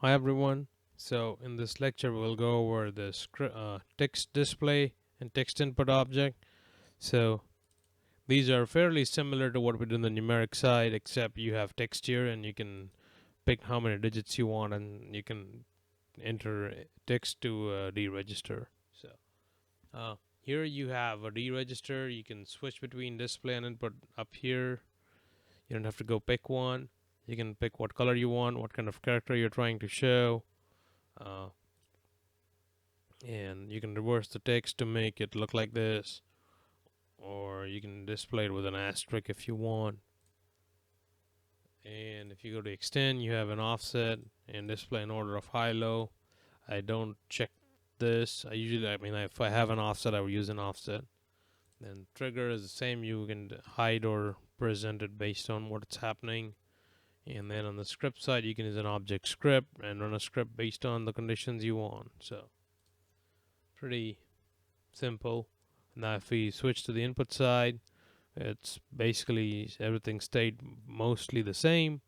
Hi everyone. So in this lecture we'll go over the text display and text input object. So these are fairly similar to what we do on the numeric side, except you have text here and you can pick how many digits you want and you can enter text to deregister. So here you have a deregister. You can switch between display and input up here. You don't have to go pick one. You can pick what color you want, what kind of character you're trying to show. Uh, and you can reverse the text to make it look like this, or you can display it with an asterisk if you want. And if you go to extend, you have an offset and display in order of high low. I don't check this. If I have an offset, I will use an offset. Then trigger is the same. You can hide or present it based on what's happening. And then on the script side, you can use an object script and run a script based on the conditions you want. So pretty simple. Now if we switch to the input side, it's basically everything stayed mostly the same.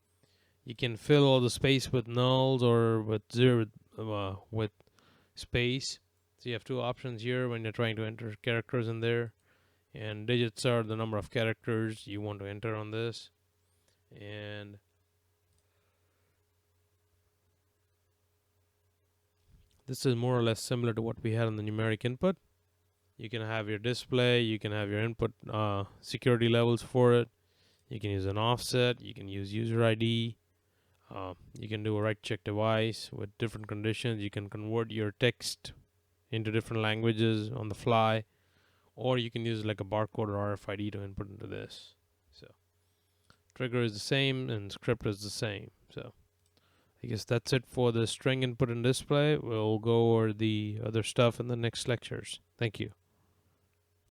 You can fill all the space with nulls or with zero with space. So you have two options here when you're trying to enter characters in there, and digits are the number of characters you want to enter on this. And this is more or less similar to what we had on the numeric input. You can have your display, you can have your input security levels for it. You can use an offset, you can use user ID, you can do a right check device with different conditions. You can convert your text into different languages on the fly, or you can use like a barcode or RFID to input into this. So trigger is the same and script is the same. So I guess that's it for the string input and display. We'll go over the other stuff in the next lectures. Thank you.